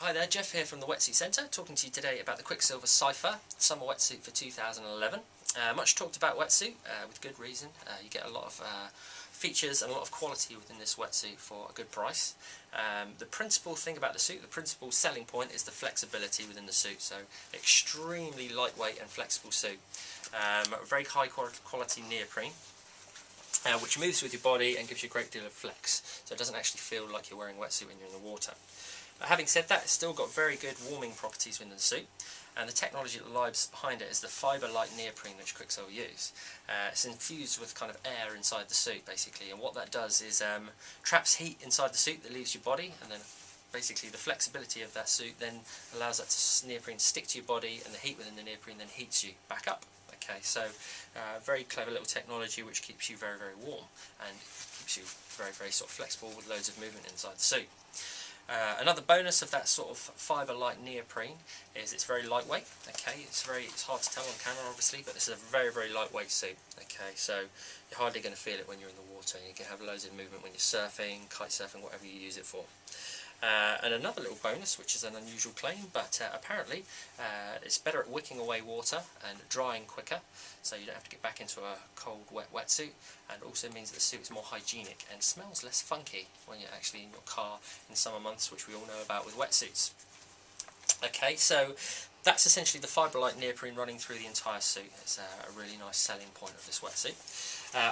Hi there, Jeff here from the Wetsuit Centre, talking to you today about the Quiksilver Cypher summer wetsuit for 2011. Much talked about wetsuit, with good reason. You get a lot of features and a lot of quality within this wetsuit for a good price. The principal thing about the suit, the principal selling point, is the flexibility within the suit. So extremely lightweight and flexible suit. Very high quality neoprene. Which moves with your body and gives you a great deal of flex, so it doesn't actually feel like you're wearing a wetsuit when you're in the water. Having said that, it's still got very good warming properties within the suit, and the technology that lies behind it is the fibre-like neoprene which Quiksilver use. It's infused with kind of air inside the suit basically, and what that does is traps heat inside the suit that leaves your body, and then basically the flexibility of that suit then allows that neoprene to stick to your body, and the heat within the neoprene then heats you back up. Okay, so very clever little technology which keeps you very, very warm and keeps you very, very sort of flexible with loads of movement inside the suit. Another bonus of that sort of fibre-like neoprene is it's very lightweight. Okay, it's hard to tell on camera obviously, but this is a very, very lightweight suit. Okay, so you're hardly going to feel it when you're in the water. You can have loads of movement when you're surfing, kite surfing, whatever you use it for. And another little bonus, which is an unusual claim, but apparently it's better at wicking away water and drying quicker, so you don't have to get back into a cold, wet wetsuit, and also means that the suit is more hygienic and smells less funky when you're actually in your car in summer months, which we all know about with wetsuits. Okay, so that's essentially the fibre-like neoprene running through the entire suit. It's a really nice selling point of this wetsuit.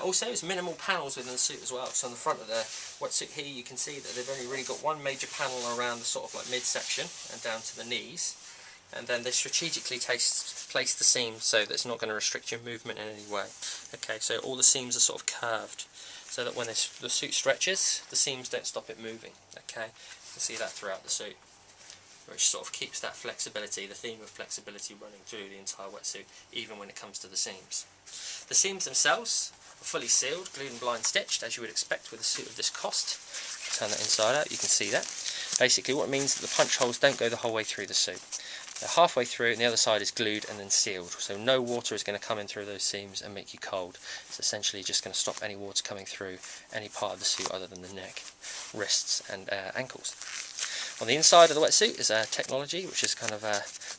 Also, there's minimal panels within the suit as well. So on the front of the wetsuit here, you can see that they've only really got one major panel around the sort of like midsection and down to the knees. And then they strategically place the seams so that it's not going to restrict your movement in any way. Okay, so all the seams are sort of curved, so that when the suit stretches, the seams don't stop it moving. Okay, you can see that throughout the suit, which sort of keeps that flexibility, the theme of flexibility, running through the entire wetsuit, even when it comes to the seams. The seams themselves are fully sealed, glued and blind stitched, as you would expect with a suit of this cost. Turn that inside out, you can see that. Basically what it means is that the punch holes don't go the whole way through the suit. They're halfway through and the other side is glued and then sealed, so no water is going to come in through those seams and make you cold. It's essentially just going to stop any water coming through any part of the suit other than the neck, wrists and ankles. On the inside of the wetsuit is a technology which is kind of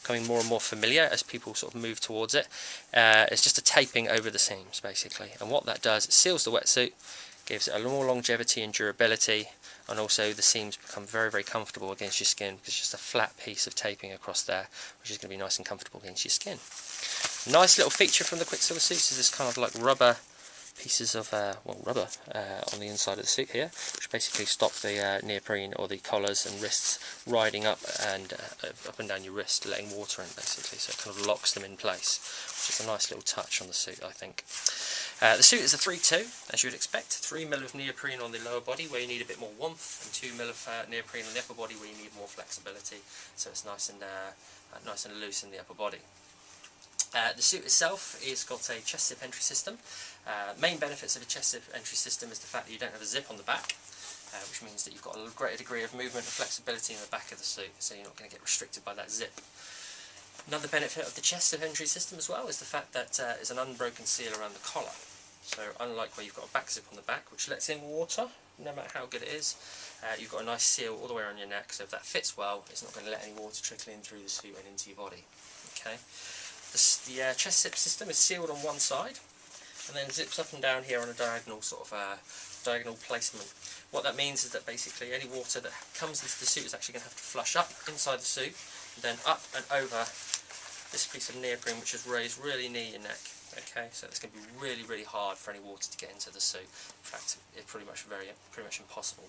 becoming more and more familiar as people sort of move towards it. It's just a taping over the seams basically, and what that does, it seals the wetsuit, gives it a more longevity and durability, and also the seams become very, very comfortable against your skin because it's just a flat piece of taping across there, which is going to be nice and comfortable against your skin. Nice little feature from the Quiksilver suits is this kind of like rubber pieces of rubber on the inside of the suit here, which basically stop the neoprene or the collars and wrists riding up and down your wrist, letting water in basically, so it kind of locks them in place, which is a nice little touch on the suit, I think. The suit is a 3-2, as you would expect. 3 mm of neoprene on the lower body where you need a bit more warmth, and 2 mm of neoprene on the upper body where you need more flexibility, so it's nice and loose in the upper body. The suit itself has got a chest zip entry system. Main benefits of a chest zip entry system is the fact that you don't have a zip on the back, which means that you've got a greater degree of movement and flexibility in the back of the suit, so you're not going to get restricted by that zip. Another benefit of the chest zip entry system as well is the fact that it's an unbroken seal around the collar. So unlike where you've got a back zip on the back which lets in water, no matter how good it is, you've got a nice seal all the way around your neck, so if that fits well, it's not going to let any water trickle in through the suit and into your body. Okay. The chest zip system is sealed on one side and then zips up and down here on a diagonal sort of diagonal placement. What that means is that basically any water that comes into the suit is actually going to have to flush up inside the suit and then up and over this piece of neoprene, which is raised really near your neck. Okay, so it's going to be really, really hard for any water to get into the suit. In fact, it's pretty much impossible.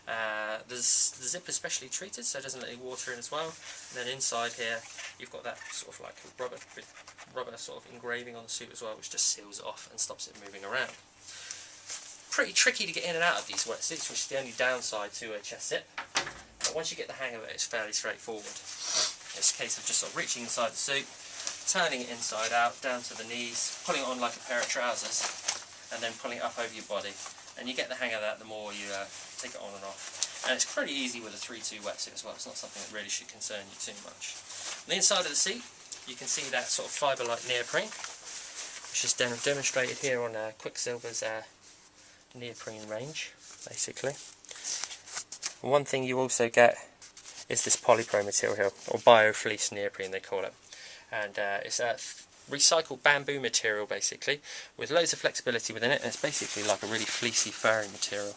The zip is specially treated, so it doesn't let any water in as well. And then inside here, you've got that sort of like rubber sort of engraving on the suit as well, which just seals it off and stops it moving around. Pretty tricky to get in and out of these wetsuits, which is the only downside to a chest zip. But once you get the hang of it, it's fairly straightforward. It's a case of just sort of reaching inside the suit, turning it inside out, down to the knees, pulling it on like a pair of trousers, and then pulling it up over your body. And you get the hang of that the more you take it on and off. And it's pretty easy with a 3-2 wetsuit as well. It's not something that really should concern you too much. On the inside of the seat, you can see that sort of fibre-like neoprene, which is demonstrated here on Quiksilver's neoprene range, basically. And one thing you also get is this polypro material, or biofleece neoprene they call it. And it's a recycled bamboo material basically, with loads of flexibility within it, and it's basically like a really fleecy furry material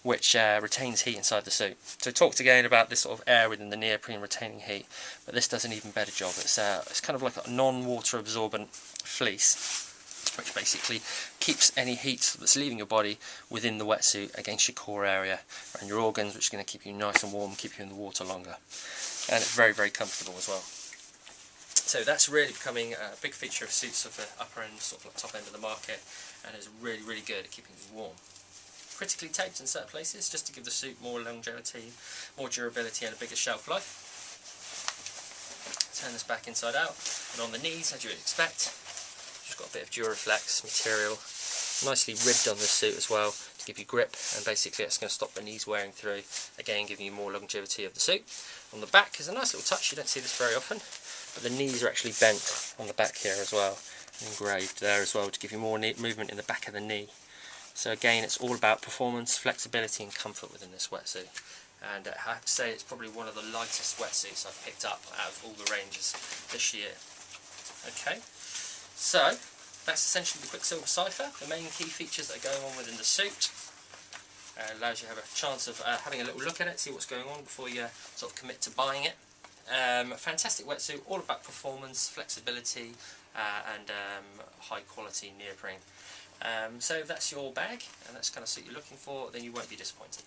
which retains heat inside the suit. So we talked again about this sort of air within the neoprene retaining heat, but this does an even better job. It's kind of like a non-water absorbent fleece, which basically keeps any heat that's leaving your body within the wetsuit against your core area and your organs, which is going to keep you nice and warm, keep you in the water longer. And it's very, very comfortable as well. So that's really becoming a big feature of suits of the upper end, sort of like top end of the market, and is really, really good at keeping you warm. Critically taped in certain places, just to give the suit more longevity, more durability and a bigger shelf life. Turn this back inside out, and on the knees, as you would expect, just got a bit of Duraflex material, nicely ribbed on the suit as well to give you grip, and basically it's going to stop the knees wearing through, again giving you more longevity of the suit. On the back is a nice little touch, you don't see this very often, but the knees are actually bent on the back here as well, and engraved there as well to give you more movement in the back of the knee. So again, it's all about performance, flexibility and comfort within this wetsuit. And I have to say it's probably one of the lightest wetsuits I've picked up out of all the ranges this year. Okay, so that's essentially the Quiksilver Cypher, the main key features that are going on within the suit. Allows you to have a chance of having a little look at it, see what's going on before you sort of commit to buying it. Fantastic wetsuit, all about performance, flexibility and high quality neoprene. So if that's your bag and that's kind of suit you're looking for, then you won't be disappointed.